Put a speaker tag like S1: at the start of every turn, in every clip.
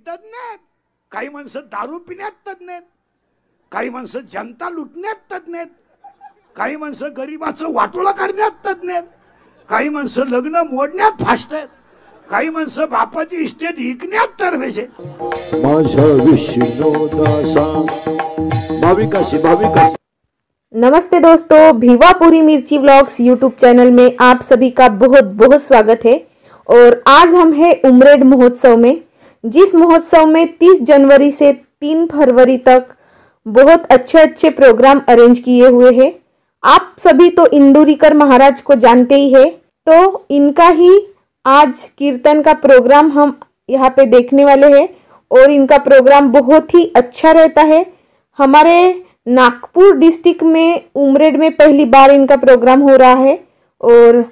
S1: तज्ञ आहेत, काही माणसं दारू पिण्यात तज्ञ आहेत, काही माणसं जनता लुटण्यात तज्ञ आहेत, काही माणसं गरीबाचं वाटोळं करण्यात तज्ञ आहेत, काही माणसं लग्न मोडण्यात फास्ट आहेत, काही माणसं बापाची इस्टेट विकण्यात तरबेज आहेत. माझ्या विष्णुदासा भाविकाशी भाविकाशी.
S2: नमस्ते दोस्तों, भिवापुरी मिर्ची व्लॉग्स यूट्यूब चैनल में आप सभी का बहुत बहुत स्वागत है। और आज हम हैं उमरेड महोत्सव में, जिस महोत्सव में 30 जनवरी से 3 फरवरी तक बहुत अच्छे अच्छे प्रोग्राम अरेंज किए हुए हैं। आप सभी तो इंदुरीकर महाराज को जानते ही है, तो इनका ही आज कीर्तन का प्रोग्राम हम यहाँ पे देखने वाले हैं और इनका प्रोग्राम बहुत ही अच्छा रहता है। हमारे नागपुर डिस्ट्रिक्ट में उमरेड में पहली बार इनका प्रोग्राम हो रहा है और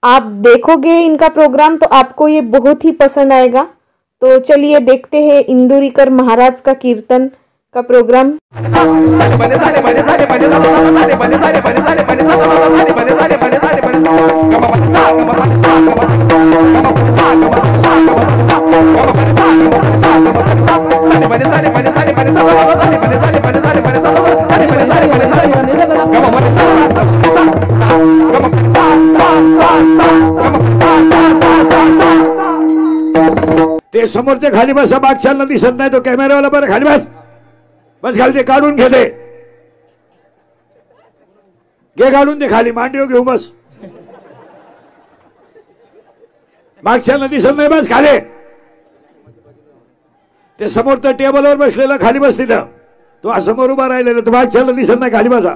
S2: आप देखोगे इनका प्रोग्राम तो आपको ये बहुत ही पसंद आएगा। तो चलिए देखते हैं इंदुरीकर महाराज का कीर्तन का प्रोग्राम।
S1: ते समोरचे खाली बसा, मागच्याला दिसत नाही तो कॅमेरावाला, बरं खाली बस, बस खाली ते काढून घे, दे घे काढून दे खाली, मांडीव घेऊ बस, मागच्याला दिसत नाही, बस खाली. ते समोर तर टेबलवर बसलेला खाली बस, तिथं तो समोर उभा राहिलेला, तो मागच्याला दिसत नाही, खाली बसा,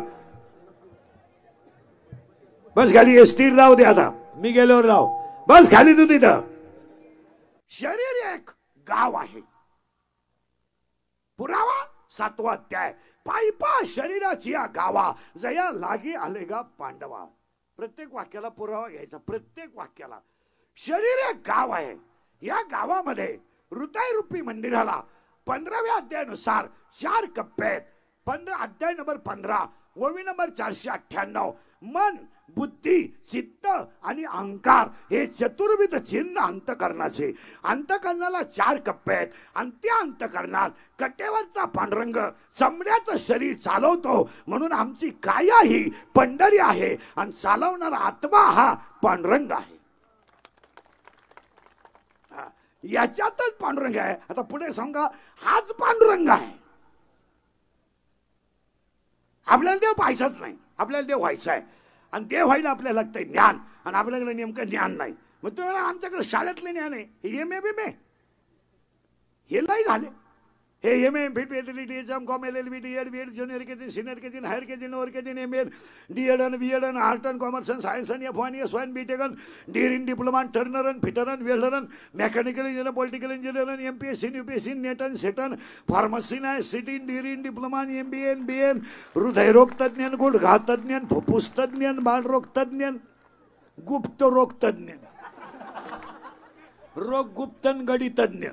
S1: बस खाली. स्थिर राहू दे, आता मी गेल्यावर राहू, बस खाली तू तिथं. शरीर एक गाव आहे, पुरावा 7वा अध्याय. पायपा शरीराची या गावा जया लागी आले गा पांडवा. प्रत्येक वाक्याला पुरावा घ्यायचा, प्रत्येक वाक्याला. शरीर एक गाव आहे, या गावामध्ये हृदय रूपी मंदिराला 15व्या अध्यायानुसार 4 कप्पे आहेत. अध्याय नंबर 15 ओवी नंबर 498. मन, बुद्धी, चित्त आणि अहंकार हे चतुर्विध चिन्ह अंतकरणाचे. अंतकरणाला 4 कप्पे आहेत आणि त्या अंतकरणात कटेवरचा पांडुरंग चमड्याचं शरीर चालवतो, म्हणून आमची काया ही पंढरी आहे आणि चालवणारा आत्मा हा पांडुरंग आहे. याच्यातच पांडुरंग आहे. आता पुढे सांगा, हाच पांडुरंग आहे. आपल्याला देव पाहायचाच नाही, आपल्याला देव व्हायचा आहे आणि देव व्हायला आपल्याला लागतंय ज्ञान, आणि आपल्याकडे नेमकं ज्ञान नाही. मग तुम्हाला आमच्याकडे शाळेतले ज्ञान आहे, एम ए बी हे नाही झाले. हे M A MCom LLB DEd BEd junior KG senior KG higher KG lower KG MA DEd आणि BEd आणि आर्ट अँड कॉमर्स आणि सायन्स आणि F1 आणि S1 BTech डीर इन डिप्लोमा टर्नर आणि फिटर आणि welder mechanical engineer political engineer आणि MPSC UPSC NET आणि सेटन फार्मसी नाही सिटी डीर इन डिप्लोमा आणि MBA आणि BN हृदयरोग तज्ञ गुडघा तज्ञ फुफ्फुस तज्ञ बालरोग तज्ञ गुप्त रोग तज्ञ रोग गुप्त गडी तज्ञ.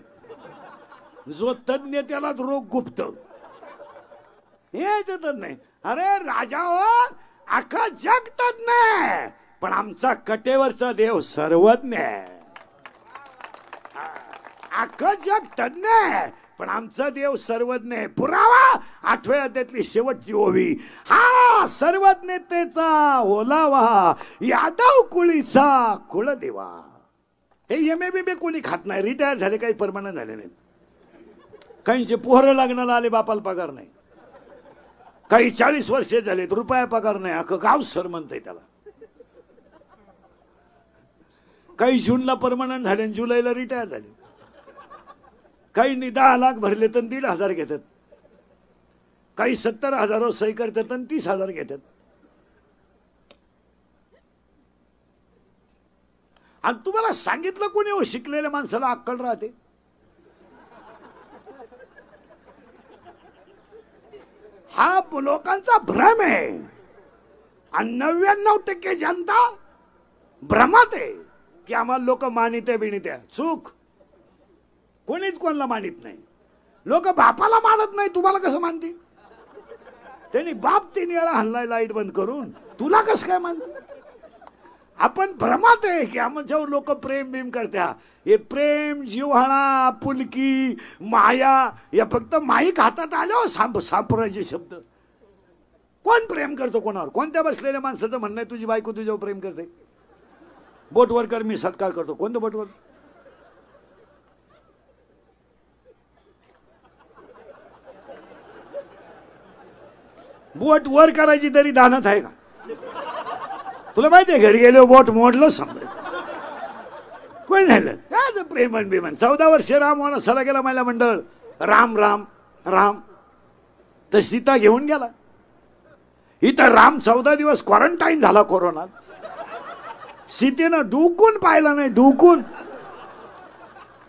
S1: जो तज्ञ त्यालाच रोग गुप्त हे तज्ञ. अरे राजा हो, अख्खा जग तज्ञ आहे, पण आमचा कटेवरचा देव सर्वज्ञ आहे. अख्खा जग तज्ञ आहे, पण आमचा देव सर्वज्ञ आहे. पुरावा 8व्या अध्यायातली शेवटची ओवी. हा सर्वज्ञतेचा ओलावा यादव कुळीचा कुळदेवा. हे MA कोणी खात नाही, रिटायर झाले, काही परमनंट झाले नाहीत. काहींचे पोहरं लग्नाला आले, बापाला पगार नाही. काही 40 वर्षे झालेत, रुपया पगार नाही, अख्खं गाव सर म्हणतंय त्याला. काही जूनला परमनंट झाले, जुलैला रिटायर झाले. काही 10 लाख भरले तर 1,500 घेतात, काही 70,000 सही करतात आणि 30,000 घेतात. आणि तुम्हाला सांगितलं कोणी, हो शिकलेल्या माणसाला अक्कल राहते. हा लोकांचा भ्रम आहे आणि 99% जनता भ्रमात आहे की आम्हाला लोक मानिते बिनिते. चूक, कोणीच कोणाला मानित नाही. लोक बापाला मानत नाही, तुम्हाला कसं मानतील? त्यांनी बाप 3 वेळा हल्लाय लाईट बंद करून, तुला कसं काय मानते? आपण भ्रमात आहे की आमच्यावर लोक प्रेम बिम करत्या. हे प्रेम, जिव्हाळा, पुलकी, माया या फक्त माईक हातात आल्यावर सापडायचे शब्द. कोण प्रेम करतो कोणावर? कोणत्या बसलेल्या माणसाचं म्हणणं आहे तुझी बायको तुझ्यावर प्रेम करते? बोटवर कर मी सत्कार करतो. कोणतं बोटवर? बोट वर करायची तरी दानत आहे का? तुला माहिती आहे घरी गेलो बोट मोडलं समजा कोण झालं प्रेमन बिमन. 14 वर्ष राम वनवासाला गेला महिला मंडळ. राम राम राम तर सीता घेऊन गेला. इथं राम 14 दिवस क्वारंटाईन झाला कोरोनात. सीतेनं डुकून पाहिला नाही. डुकून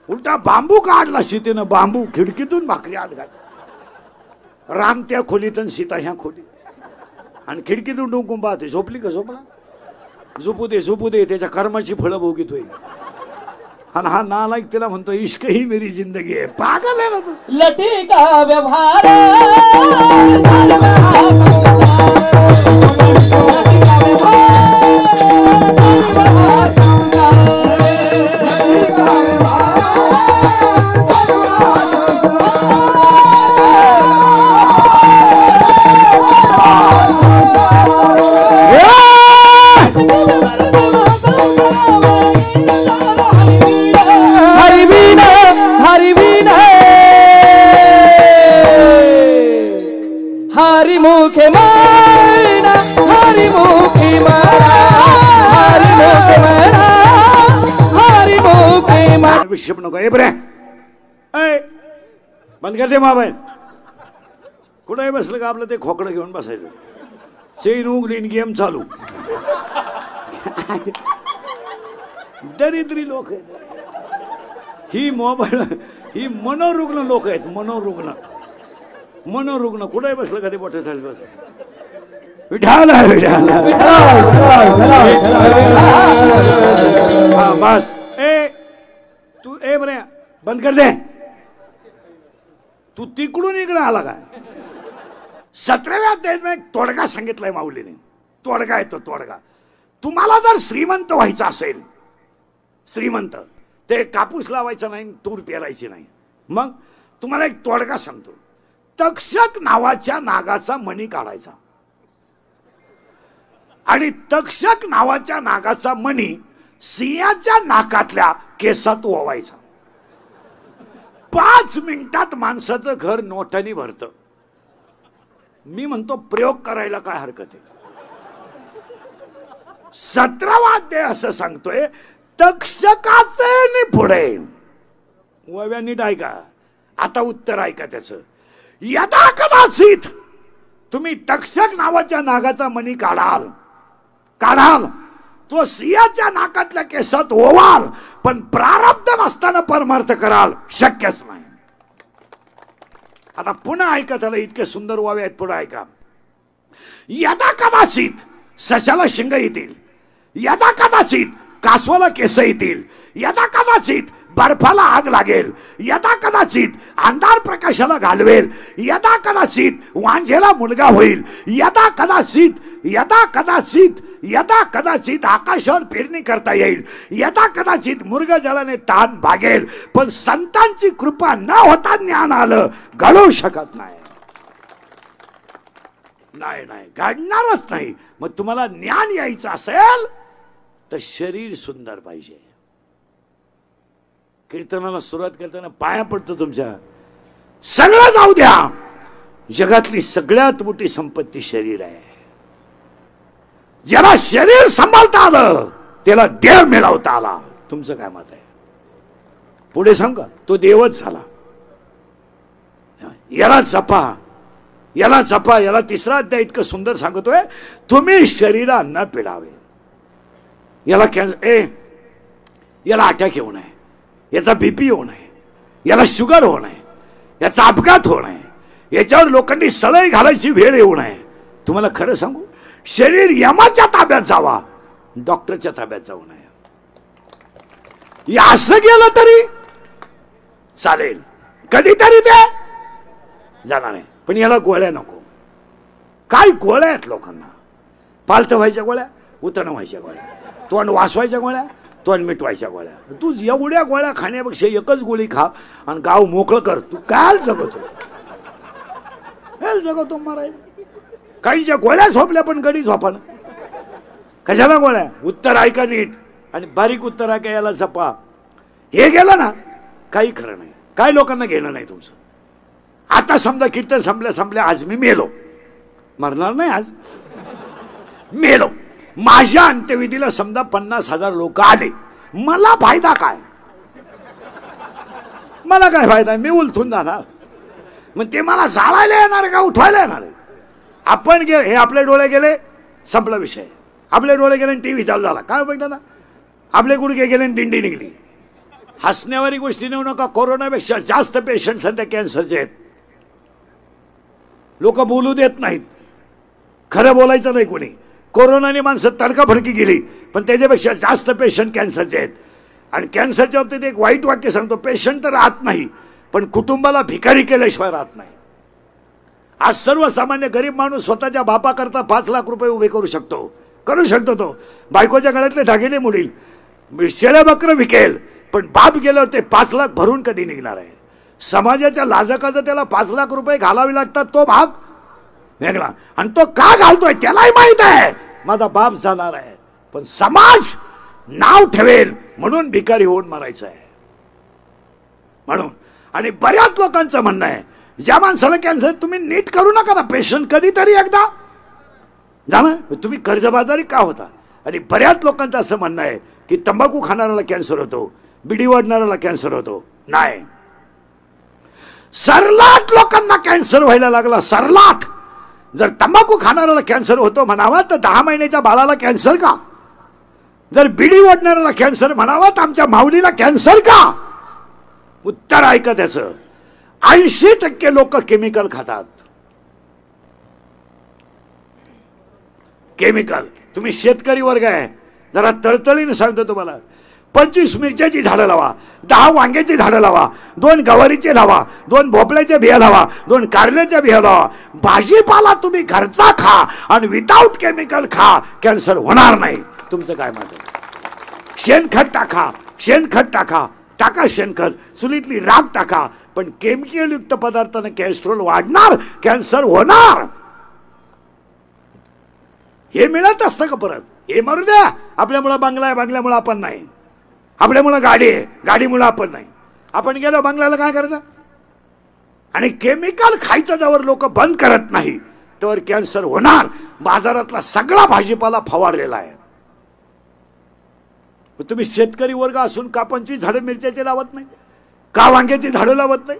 S1: उलटा बांबू काढला सीतेनं. बांबू खिडकीतून भाकरी आत घाल. राम त्या खोलीत आणि सीता ह्या खोलीत आणि खिडकीतून डुंकून पाहते. झोपली का? झोपला. झोपू दे झोपू दे. त्याच्या कर्माची फळं भोगीतोय. आणि हा नालायक तिला म्हणतो इश्क ही मेरी जिंदगी आहे. पागल आहे ना तू.
S3: लटी का व्यवहार हरिमुखे मारा हरिमुखे मारा हरिमुखे मारा हरिमुखे मारा.
S1: विषय नको. ए बरे बंद कर दे मोबाईल. कुठे बसलं का आपलं ते खोकडं घेऊन बसायचं. चेन उघडी गेम चालू. दरिद्री लोक आहेत ही. मोबाईल ही मनोरुग्ण लोक आहेत. मनोरुग्ण मनोरुग्ण. कुठे बसलं का ते मोठे झाले बस. विठाला विठाला बस. तू बरे बंद कर दे. तू तिकडून इकडे आला काय? 17व्या अध्यायात एक तोडगा सांगितलाय माऊलीने. तोडगा आहे तो तोडगा. तुम्हाला जर श्रीमंत व्हायचं असेल, श्रीमंत, ते कापूस लावायचा नाही, तूर पेरायची नाही. मग तुम्हाला एक तोडगा सांगतो. तक्षक नावाच्या नागाचा मणी काढायचा आणि तक्षक नावाच्या नागाचा मणी सिंहाच्या नाकातल्या केसात ओवायचा. 5 मिनिटात माणसाचं घर नोटांनी भरतं. मी म्हणतो प्रयोग करायला काय हरकत आहे. 17वा अध्याय असं सांगतोय तक्षकाचे पुढे. वव्या नीट ऐका. आता उत्तर ऐका त्याचं. यदा कदाचित तुम्ही तक्षक नावाच्या नागाचा मणी काढाल तो सिंहाच्या नाकातल्या केसात ओवाल, पण प्रारब्ध नसताना परमार्थ कराल शक्यच नाही. आता पुन्हा ऐका. त्याला इतके सुंदर वावे आहेत. पुढे ऐका. यदा कदाचित सशाला शिंग येतील, यदा कदाचित कासवाला केस येतील, यदा कदाचित बर्फाला आग लागेल, यदा कदाचित अंधार प्रकाशाला घालवेल, यदा कदाचित वांझेला मुलगा होईल, यदा कदाचित यदा कदाचित यदा कदाचित आकाशावर पेरणी करता येईल, यदा कदाचित मृगजळाने ताण भागेल, पण संतांची कृपा न होता ज्ञान आलं घडू शकत नाही. नाही नाही घडणारच नाही. मग तुम्हाला ज्ञान यायचं असेल तर शरीर सुंदर पाहिजे. कीर्तनाला सुरुवात करताना पाया पडतो तुमच्या. सगळं जाऊ द्या, जगातली सगळ्यात मोठी संपत्ती शरीर आहे. ज्याला शरीर सांभाळता आलं त्याला देव मिळवता आला. तुमचं काय मत आहे? पुढे सांगा. तो देवच झाला. याला जपा, याला जपा. याला 3रा अध्याय इतकं सुंदर सांगतोय. तुम्ही शरीरा न पिडावे. याला याला अटॅक येऊ नये, याचा बीपी होऊ नये, याला शुगर होऊ नये, याचा अपघात होऊ नये, याच्यावर लोकांनी सळई घालायची वेळ येऊ नये. तुम्हाला खरं सांगू, शरीर यमाच्या ताब्यात जावा, डॉक्टरच्या ताब्यात जाऊ नये. असं गेलं तरी चालेल, कधीतरी ते जाणार आहे. पण याला गोळ्या नको. काय गोळ्या आहेत लोकांना? पालत व्हायच्या गोळ्या, उतरण व्हायच्या गोळ्या. तोंड वाचवायच्या गोळ्या, तोंड मिटवायच्या गोळ्या. तू एवढ्या गोळ्या खाण्यापेक्षा एकच गोळी खा आणि गाव मोकळं कर. तू काय जगतो, जगतो माराय. काहीच्या गोळ्या झोपल्या पण गडी झोपाना. कशाला गोळ्या? उत्तर ऐका नीट आणि बारीक उत्तर ऐका, याला जपा. हे गेलं ना काही खरं नाही. काय लोकांना घेणं नाही तुमचं. आता समजा कीर्तन संपल्या आज मी मेलो, मरणार नाही आज, मेलो. माझ्या अंत्यविधीला समजा 50,000 लोक आले, मला फायदा काय? मला काय फायदा? मी उलथून जाणार. मग ते मला जाळायला येणार का उठवायला येणार? आपण गेले, हे आपले डोळे गेले, संपला विषय. आपले डोळे गेले टीव्ही चालू झाला, काय बघता ना. आपले गुडघे गेले दिंडी निघली. हसण्यावारी गोष्टी नेऊ नका. कोरोनापेक्षा जास्त पेशंट सध्या कॅन्सरचे आहेत. लोक बोलू देत नाहीत, खरं बोलायचं नाही कोणी. कोरोनाने माणसं तडकाफडकी गेली, पण त्याच्यापेक्षा जास्त पेशंट कॅन्सरचे आहेत. आणि कॅन्सरच्या बाबतीत एक वाईट वाक्य सांगतो, पेशंट तर राहत नाही पण कुटुंबाला भिकारी केल्याशिवाय राहत नाही. आज सर्वसामान्य गरीब माणूस स्वतःच्या बापाकरता 5 लाख रुपये उभे करू शकतो तो. बायकोच्या गळ्यातले दागिने मोडील, शेळ्या बकरं विकेल, पण बाप गेल्यावर ते 5 लाख भरून कधी निघणार आहे? समाजाच्या लाजकाचं त्याला 5 लाख रुपये घालावे लागतात, तो भाग वेगळा. आणि तो का घालतोय त्यालाही माहित आहे, माझा बाप जाणार आहे, पण समाज नाव ठेवेल म्हणून भिकारी होऊन मरायचं आहे म्हणून. आणि बऱ्याच लोकांचं म्हणणं आहे, ज्या माणसाला कॅन्सर तुम्ही नीट करू नका ना पेशंट, कधीतरी एकदा जाणं. तुम्ही कर्जबाजारी का होता? आणि बऱ्याच लोकांचं असं म्हणणं आहे की तंबाखू खाणाऱ्याला कॅन्सर होतो, बिडी वाढणाऱ्याला कॅन्सर होतो. नाही, सरलाट लोकांना कॅन्सर व्हायला लागला, सरलाट. जर तंबाखू खाणाऱ्याला कॅन्सर होतो म्हणावा तर 10 महिन्याच्या बाळाला कॅन्सर का? जर बिडी ओढणाऱ्याला कॅन्सर म्हणावा तर आमच्या माऊलीला कॅन्सर का? उत्तर ऐका त्याचं. 80% लोक केमिकल खातात. केमिकल. तुम्ही शेतकरी वर्ग आहे, जरा तळतळीने सांगतो तुम्हाला. 25 मिरच्याची झाडं लावा, 10 वांग्याची झाडं लावा, 2 गवारीचे लावा, 2 भोपळ्याच्या बिया लावा, 2 कारल्याच्या बिया लावा. भाजीपाला तुम्ही घरचा खा आणि विदाऊट केमिकल खा, कॅन्सर होणार नाही. तुमचं काय मत आहे? शेणखत टाका, टाका शेणखत, चुलीतली राख टाका, पण केमिकल युक्त पदार्थाने कॅस्ट्रोल वाढणार, कॅन्सर होणार. हे मिळत असतं का परत? हे मरू द्या. आपल्यामुळं बंगला आहे, बंगल्यामुळं आपण नाही. आपल्यामुळं गाडी आहे, गाडीमुळं आपण नाही. आपण गेलो बंगल्याला काय करायचं? आणि केमिकल खायचं जवळ लोक बंद करत नाही तर कॅन्सर होणार. बाजारातला सगळा भाजीपाला फवारलेला आहे. तुम्ही शेतकरी वर्ग असून का 25 झाडं मिरच्याचे लावत नाही, का वांग्याची झाडं लावत नाही?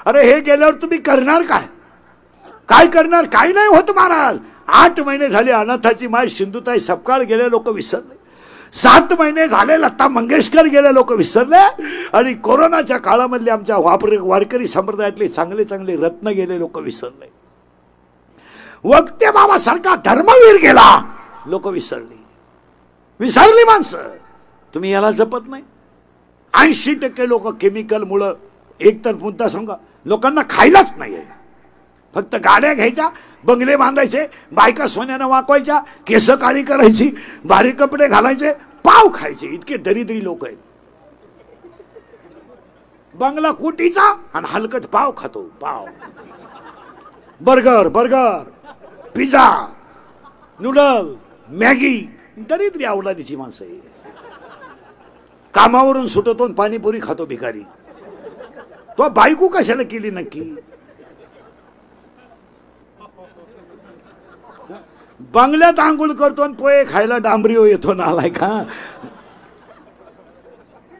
S1: अरे हे गेल्यावर तुम्ही करणार काय? काय करणार? काही नाही होत महाराज. 8 महिने झाले अनाथाची माय सिंधुताई सपकाळ गेले लोक विसरले. 7 महिने झाले लता मंगेशकर गेले लोक विसरले. आणि कोरोनाच्या काळामधले आमच्या वारकरी संप्रदायातले चांगले चांगले रत्न गेले लोक विसरले. वक्ते बाबा सारखा धर्मवीर गेला, लोक विसरली माणसं. तुम्ही याला जपत नाही. 80% लोक केमिकल मुळे. एक तर मुद्दा सांगा, लोकांना खायलाच नाही आहे. फक्त गाड्या घ्यायच्या, बंगले बांधायचे, बायका सोन्यानं वाकवायच्या, केस काळी करायची, भारी कपडे घालायचे, पाव खायचे. इतके दरिद्री लोक आहेत. बंगला कोटीचा आणि हलकट पाव खातो. पाव, बर्गर, पिझ्झा, नूडल, मॅगी. दरिद्री अवलादीची माणसं आहे. कामावरून सुटतो पाणीपुरी खातो भिकारी. तो बायको कशाला केली नक्की? बंगल्यात आंघोळ करतो आणि पोहे खायला डांबरीओ येतो नालाय का?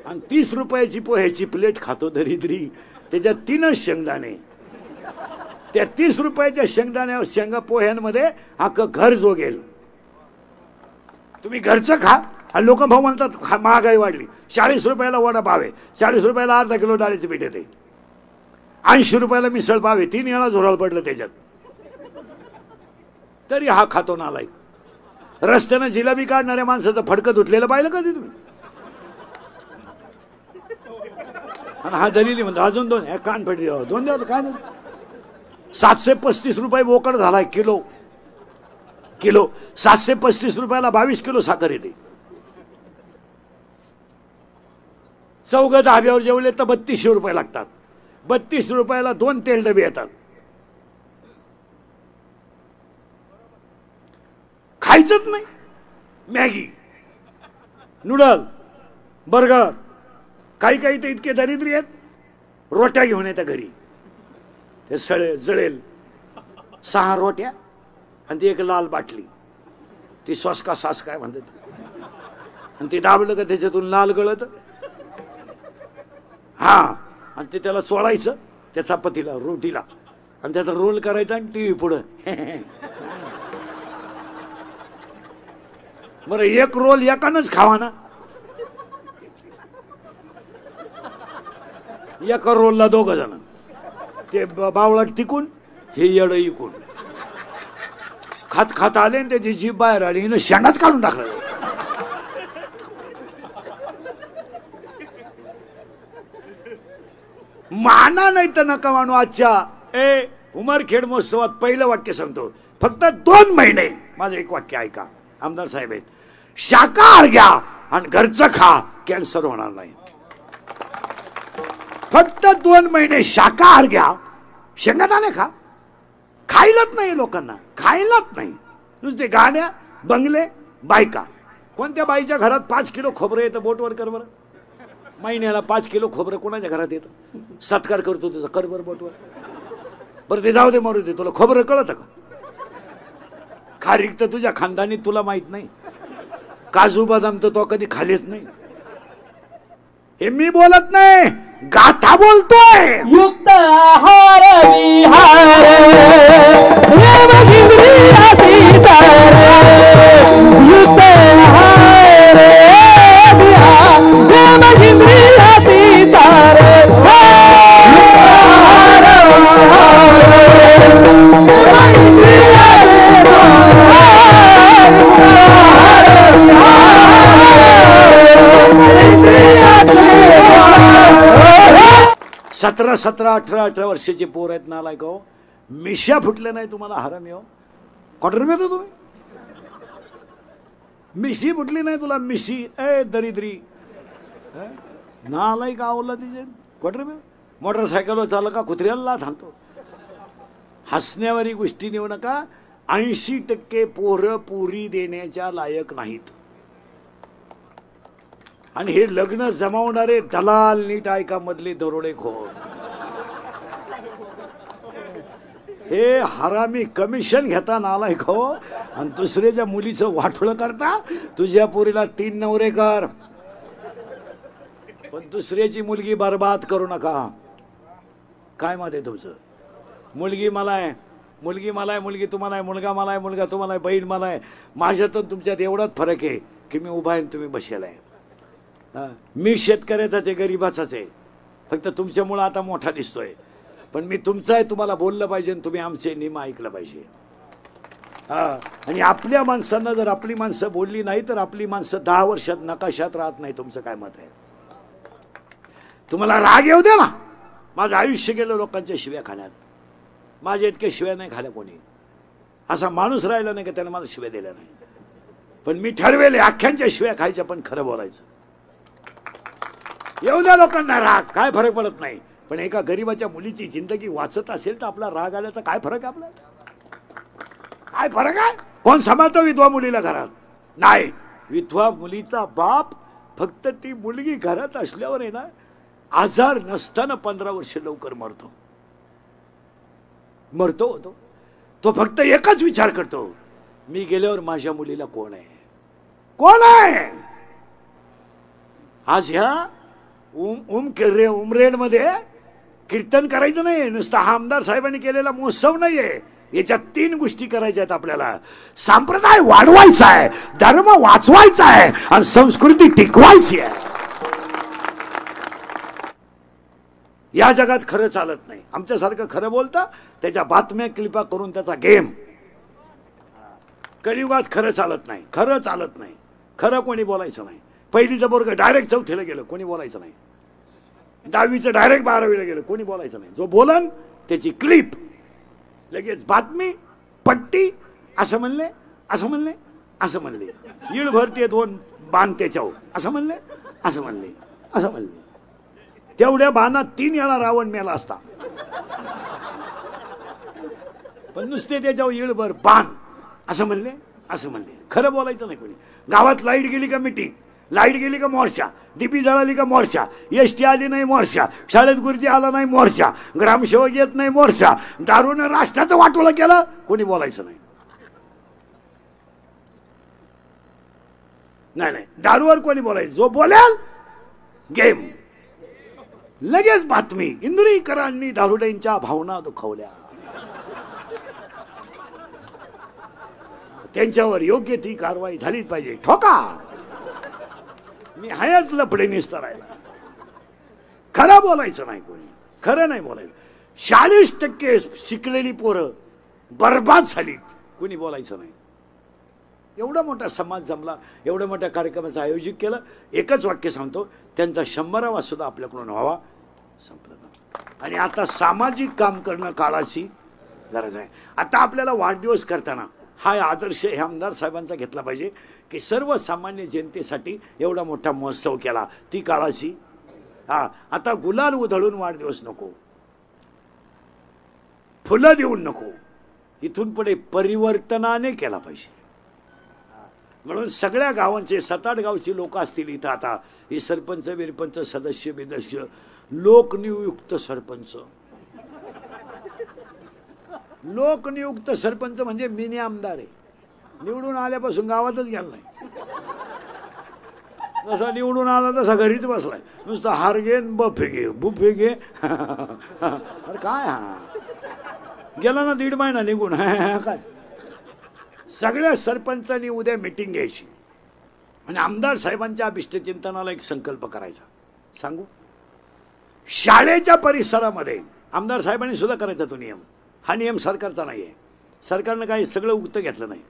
S1: आणि 30 रुपयाची पोह्याची प्लेट खातो दरिद्री. त्याच्यात 3च शेंगदाणे. त्या 30 रुपयाच्या शेंगदाण्यावर शेंगा पोह्यांमध्ये अख्खं घर जोगेल. तुम्ही घरचं खा. आणि लोक भाऊ म्हणतात महागाई वाढली. 40 रुपयाला वडापाव आहे, 40 रुपयाला अर्धा किलो डाळीचं पीठ येते, 80 रुपयाला मिसळ पाव आहे. 3 वेळा झोराळ पडलं त्याच्यात, तरी हा खातो नालायक. रस्त्यानं जिलेबी काढणाऱ्या माणसाचं फडकं धुतलेलं पाहिलं कधी तुम्ही? आणि हा दलिली म्हणतो अजून 2 कान पडली 2 द्यावं काय? 735 रुपये बोकड झालाय किलो. 735 रुपयाला 22 किलो साखर येते. चौघं धाब्यावर जेवले तर 3200 रुपये लागतात. 32 रुपयाला 2 तेल डबे येतात. खायचंच नाही. मॅगी, नूडल, बर्गर, काही काही तर इतके दरिद्री आहेत, रोट्या घेऊन येतात घरी. ते जळेल 6 रोट्या आणि ती एक लाल बाटली, ती सॉस का सास काय म्हणतात, आणि ते दाबलं का त्याच्यातून लाल गळत. हा, आणि ते त्याला चोळायचं त्या चपातीला रोटीला, आणि त्याचा रोल करायचा आणि टीव्ही पुढं. बरं, एक रोल एकानंच खावा ना. एका रोलला 2 जण, ते बावळात टिकून हे येड इकून खात खात आले आणि त्याची जीभ बाहेर आली, हिनं शेंडाच काढून टाकला. माना नाही तर नका मानू. आजच्या उमरखेड महोत्सवात पहिलं वाक्य सांगतो, फक्त 2 महिने. माझं एक वाक्य ऐका, आमदार साहेब आहेत, शाकाहार घ्या आणि घरचं खा, कॅन्सर होणार नाही. फक्त 2 महिने शाकाहार घ्या, शेंगदाणे खा. खायलाच नाही लोकांना, खायलाच नाही. नुसते गाड्या, बंगले, बायका. कोणत्या बाईच्या घरात 5 किलो खोबरं येतं? बोटवर कर बरं. महिन्याला 5 किलो खोबरं कोणाच्या घरात येतं? सत्कार करतो तुझा, कर बरं बोटवर. बरं ते जाऊ दे, मरू दे. तुला खोबरं कळतं का? खारीक तर तुझ्या खानदानी तुला माहित नाही. काजू बदाम तर तो कधी खालीच नाही. हे मी बोलत नाही, गाथा बोलतोय.
S3: युक्त आहार विहार युक्त आहार
S1: सतरा 18 वर्षाचे पोर आहेत नालायक हो. मिशा फुटले नाही तुम्हाला हरामी हो. क्वार्टर मिळतो तुम्ही. मिशी फुटली नाही तुला, मिशी दरिद्री नालायक आवला तिचे. क्वार्टर मिळ. मोटरसायकलवर चालला का कुत्र्याला थांबतो. हसण्यावारी गोष्टी नेऊ नका. 80% पोरं पुरी देण्याच्या लायक नाहीत. आणि हे लग्न जमावणारे दलाल, नीट ऐका, मधले दरोडेखोर, हे हरामी कमिशन घेता नालायक हो. आणि दुसऱ्याच्या मुलीचं वाटोळं करता. तुझ्या पोरीला 3 नवरे कर, पण दुसऱ्याची मुलगी बर्बाद करू नका. काय मत आहे तुमचं? मुलगी मला आहे, मुलगी मला आहे, मुलगी तुम्हाला आहे, मुलगा मला आहे, मुलगा तुम्हाला आहे, बहीण मला आहे. माझ्यातून तुमच्यात एवढाच फरक आहे की मी उभा आहे तुम्ही बसेला आहे. मी शेतकऱ्याचाच आहे, गरीबाचाच आहे. फक्त तुमच्यामुळं आता मोठा दिसतोय, पण मी तुमचा आहे. तुम्हाला बोललं पाहिजे आणि तुम्ही आमचे नियम ऐकलं पाहिजे. आणि आपल्या माणसांना जर आपली माणसं बोलली नाही तर आपली माणसं 10 वर्षात नकाशात राहत नाही. तुमचं काय मत आहे? तुम्हाला राग येऊ द्या ना. माझं आयुष्य गेलं लोकांच्या शिव्या खाण्यात. माझ्या इतक्या शिव्या नाही खाल्या कोणी. असा माणूस राहिला नाही का त्याने मला शिव्या दिल्या नाही. पण मी ठरवेले अख्ख्यांच्या शिव्या खायच्या, पण खरं बोलायचं. येऊ द्या लोकांना राग, काय फरक पडत नाही. पण एका गरीबाच्या मुलीची जिंदगी वाचत असेल तर आपला राग आल्याचा काय फरक आहे? आपला काय फरक आहे? कोण सांभाळतो विधवा मुलीला घरात? नाही. विधवा मुलीचा बाप फक्त ती मुलगी घरात असल्यावर आहे ना, आजार नसताना 15 वर्ष लवकर मरतो. मरतो होतो तो. फक्त एकच विचार करतो, मी गेल्यावर माझ्या मुलीला कोण आहे, कोण आहे. आज ह्या उमरेड मध्ये कीर्तन करायचं नाही, नुसतं आमदार साहेबांनी केलेला महोत्सव नाहीये. याच्यात 3 गोष्टी करायच्या आहेत आपल्याला. संप्रदाय वाढवायचा आहे, धर्म वाचवायचा आहे आणि संस्कृती टिकवायची आहे. या जगात खरं चालत नाही. आमच्यासारखं खरं बोलता, त्याच्या बातम्या क्लिपा करून त्याचा गेम. कलियुगात खरं चालत नाही, खरं चालत नाही. खरं कोणी बोलायचं नाही. पहिलीचं बोर्ग डायरेक्ट 4थीला गेलं, कोणी बोलायचं नाही. 10वीचं डायरेक्ट 12वीला गेलं, कोणी बोलायचं नाही. जो बोलन त्याची क्लिप लगेच बातमी, पट्टी. असं म्हणले, असं म्हणले, असं म्हणले. ईड भरते 2 बाण त्याच्यावर. असं म्हणले, असं म्हणले, असं म्हणले. तेवढ्या बाणात 3 वेळा रावण मेला असता, पण नुसते त्याच्यावर येळभर बाण असं म्हणले. खरं बोलायचं नाही कोणी. गावात लाईट गेली का मीटिंग, लाईट गेली का मोर्चा, डीपी जळाली का मोर्चा, एसटी आली नाही मोर्चा, शाळेत गुरुजी आला नाही मोर्चा, ग्रामसेवक येत नाही मोर्चा, दारूने राष्ट्राचं वाटोळं केलं, कोणी बोलायचं नाही. नाही, दारूवर कोणी बोलायचं. जो बोलेल गेम. लगेच बातमी, इंदुरीकरांनी दारुड्यांच्या भावना दुखावल्या, त्यांच्यावर योग्य ती कारवाई झालीच पाहिजे. ठोका. मी हायच लफडे निस्तरायला. खरं बोलायचं नाही कोणी, खरं नाही बोलायचं. 40% शिकलेली पोरं बर्बाद झालीत, कोणी बोलायचं नाही. एवढा मोठा समाज जमला, एवढ्या मोठ्या कार्यक्रमाचं आयोजित केलं. एकच वाक्य सांगतो, त्यांचा 100वा सुद्धा आपल्याकडून व्हावा. संपलं ना. आणि आता सामाजिक काम करणं काळाची गरज आहे. आता आपल्याला वाढदिवस करताना हा आदर्श हे आमदार साहेबांचा घेतला पाहिजे की सर्वसामान्य जनतेसाठी एवढा मोठा महोत्सव केला, ती काळाची. आता गुलाल उधळून वाढदिवस नको, फुलं देऊन नको, इथून पुढे परिवर्तनाने केला पाहिजे. म्हणून सगळ्या गावांचे 7-8 गावची लोक असतील इथं. आता हे सरपंच बिरपंच सदस्य बिदस्य लोकनियुक्त सरपंच, लोकनियुक्त सरपंच म्हणजे मिनी आमदार आहे. निवडून आल्यापासून गावातच गेला नाही. जसा निवडून आला तसा घरीच बसलाय. नुसतं हार घे बफे घे बुफे घे. अरे काय हा गेला ना 1.5 महिना निघून. काय सगळ्या सरपंचांनी उद्या मीटिंग घ्यायची आणि आमदार साहेबांच्या अभिष्टचिंतनाला एक संकल्प करायचा. सांगू, शाळेच्या परिसरामध्ये आमदार साहेबांनी सुद्धा करायचा तो नियम. हा नियम सरकारचा नाही आहे, सरकारनं काही सगळं उगतं घेतलं नाही,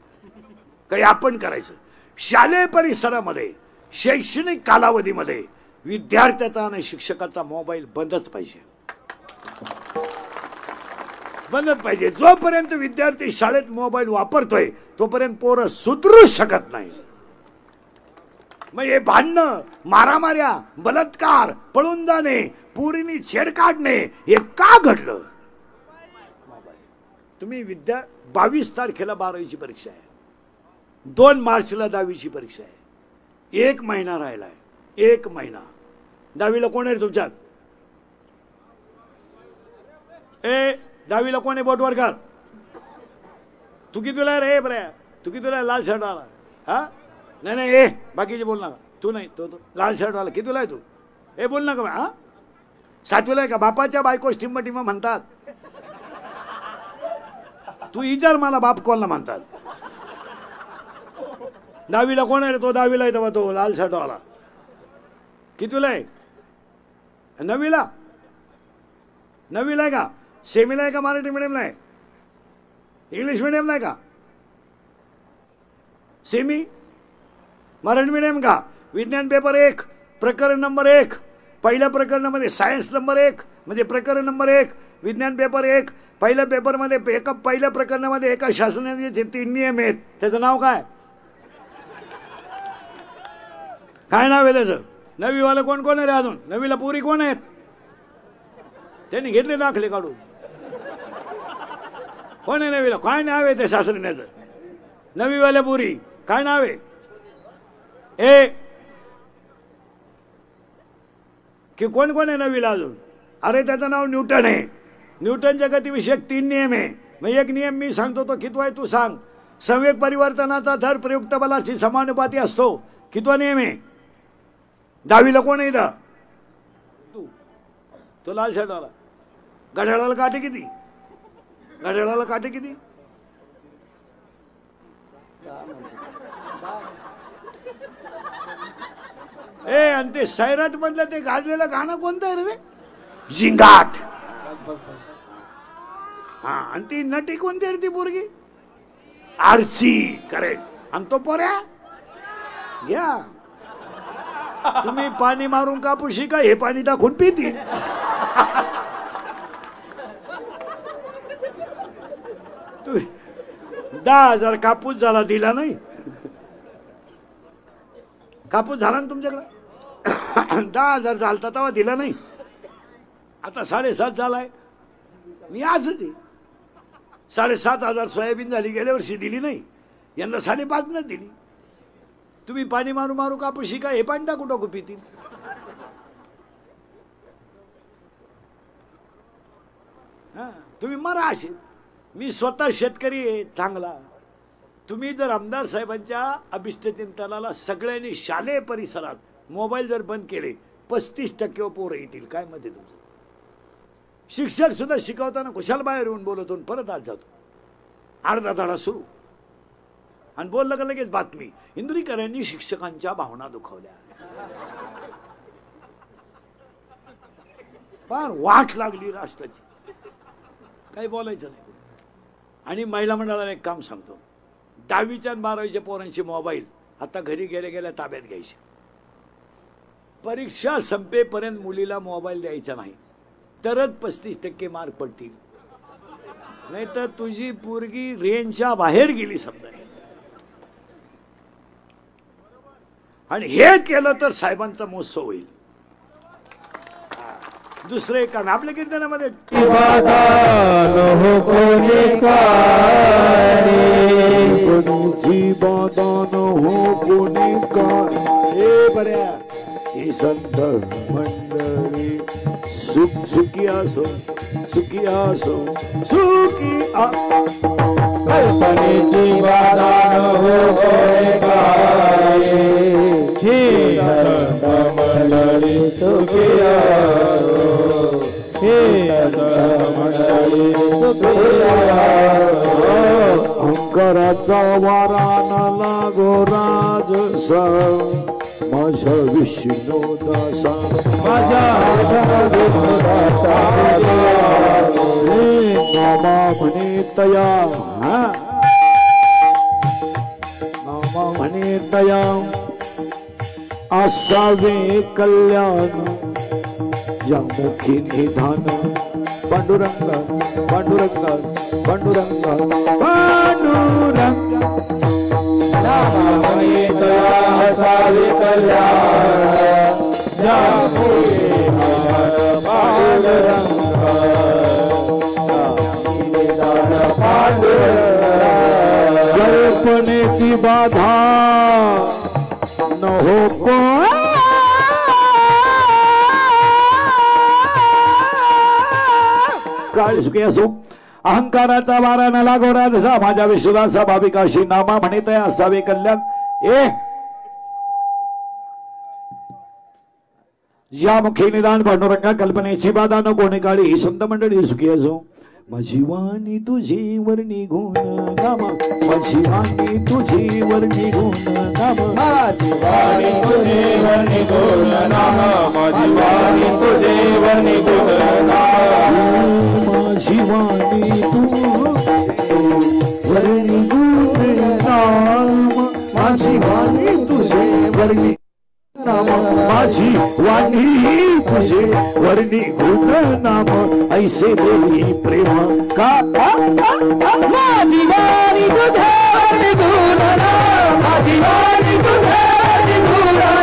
S1: काही आपण करायचं. शालेय परिसरामध्ये शैक्षणिक कालावधीमध्ये विद्यार्थ्याचा आणि शिक्षकाचा मोबाईल बंदच पाहिजे, बंदच पाहिजे. जोपर्यंत विद्यार्थी शाळेत मोबाईल वापरतोय तोपर्यंत पोरं सुधरूच शकत नाही. मग हे भांडणं, मारामाऱ्या, बलात्कार, पळून जाणे, पुरीनी छेड काढणे हे का घडलं? तुम्ही 22 तारखेला 12वीची परीक्षा आहे, 2 मार्चला 10वीची परीक्षा आहे. 1 महिना राहिलाय, 1 महिना. 10वीला कोण आहे तुमच्यात? 10वीला कोण आहे? बोट वर कर. तू कितीला रे बरे? तू कितीला? लाल शर्ट आला. हा नाही बाकीचे बोल ना. तू नाही, तो लाल शर्ट आला. कितीला आहे तू? बोल ना का. हा 7वीला आहे का? बापाच्या बायको टिंब टिंब म्हणतात. तू विचार मला बाप कोणला म्हणतात. 10वीला कोण आहे रे? तो 10वीला आहे तेव्हा तो लाल शर्ट आला. कितीला आहे? 9वीला? 9वीला आहे का? सेमीला आहे का? मराठी मीडियमला आहे? इंग्लिश मीडियमला आहे का? सेमी मराठी मीडियम का? विज्ञान पेपर 1 प्रकरण नंबर 1 पहिल्या प्रकरणामध्ये सायन्स नंबर 1 म्हणजे प्रकरण नंबर 1 विज्ञान पेपर 1 पहिल्या पेपरमध्ये पहिल्या प्रकरणामध्ये एका शासनाचे 3 नियम आहेत. त्याचं नाव काय? काय नाव आहे त्याचं? 9वीवाला कोण कोण आहे रे? अजून 9वीला पुरी कोण आहेत? त्यांनी घेतले दाखले काढून. कोण आहे 9वीला? काय नाव आहे त्या शास्त्रज्ञाचं? 9वीवाल्या पुरी काय नाव आहे? की कोण कोण आहे 9वीला अजून? अरे त्याचं नाव न्यूटन आहे. न्यूटनच्या गतिविषयक 3 नियम आहे. मग एक नियम मी सांगतो तो कितवा आहे तू सांग. संवेग परिवर्तनाचा दर प्रयुक्त बलाशी समानुपाती असतो. कितवा नियम आहे? 10वीला कोण आहे इथं? तू. तो लाल शर्ट आला. घड्याळाला काटे किती? घड्याळाला काटे किती? आणि ते सैराट मधलं ते गाजलेलं गाणं कोणतं आहे रे? झिंगाट. हा आणि ती नटी कोणती आहे ती पोरगी? आरची. करेक्ट. आणि तो पोऱ्या घ्या. तुम्ही पाणी मारून कापूशी का हे पाणी टाकून पिती? तुम्ही 10,000 कापूस झाला दिला नाही? कापूस झाला ना तुमच्याकडे? 10,000 झालता तेव्हा दिला नाही? आता 7.5 झालाय. मी असंच आहे. 7,500 सोयाबीन झाली, गेल्या वर्षी दिली नाही, यांना 5.5 दिली. तुम्ही पाणी मारू मारू कापूस शिका, हे पाणी टाकू टाकू पितील. हा, तुम्ही मरा असे. मी स्वतः शेतकरी आहे चांगला. तुम्ही जर आमदार साहेबांच्या अभिष्टचिंतनाला सगळ्यांनी शालेय परिसरात मोबाईल जर बंद केले, 35% पोरं येतील. काय मध्ये तुमचं? शिक्षक सुद्धा शिकवताना कुशाल बाहेर येऊन बोलतो, परत आज जातो. अर्धा धडा सुरू आणि बोललं का लगेच बातमी, इंदुरीकरांनी शिक्षकांच्या भावना दुखावल्या. फार वाट लागली राष्ट्राची, काही बोलायचं नाही. आणि महिला मंडळाला एक काम सांगतो, 10वीच्या आणि 12वीच्या पोरांचे मोबाईल आता घरी गेल्या गेल्या ताब्यात घ्यायचे. परीक्षा संपेपर्यंत मुलीला मोबाईल द्यायचा नाही, तरच 35% मार्क पडतील. नाही तर तुझी पोरगी रेंजच्या बाहेर गेली समजा. आणि हे केलं तर साहेबांचा महोत्सव होईल. दुसरे कारण आपल्या कीर्तनामध्ये संत मंडळी सुखी असो सुखी असो सुखी
S3: कल्पनेची बाधा हो हे संत मंडळी सुखी असो, हे संत मंडळी सुखी असो.
S1: अंकाराचा वारा न लागो राजसा, माझ्या विष्णुदासा
S3: माझ्या
S1: नामा म्हणे तया, नामा म्हणे तया असावे कल्याण, या मुखी निधान. पांडुरंग पांडुरंग पांडुरंग पांडुरंग
S3: असावे कल्याण,
S1: कल्पनेची बाधा न हो काय सुखी असो. अहंकाराचा वारा न लागो राजसा, माझ्या विश्वासा भाविकाशी नामा म्हणित असावे कल्याण. ज्या मुखी निदान पांडुरंगा, कल्पनेची बाधा न कोणी काळी, ही संत मंडळी सुखी असो. माझी वाणी तुझी वर निघून नाम, माझी वाणी तुझी वर निघून नाम,
S3: माझी वाणी तुझे वर निघून नाम, माझी वाणी तुझे वर निघून नाम,
S1: माझी वाणी तू वर निघून नाम, माझी वाणी तुझे वर नाम, माझी वाणी तुझे वर निघून नाम, ऐसे देवी प्रेम का.
S3: माझी वाणी तुझे वर निघून नाम, माझी वाणी तुझे निघून नाम.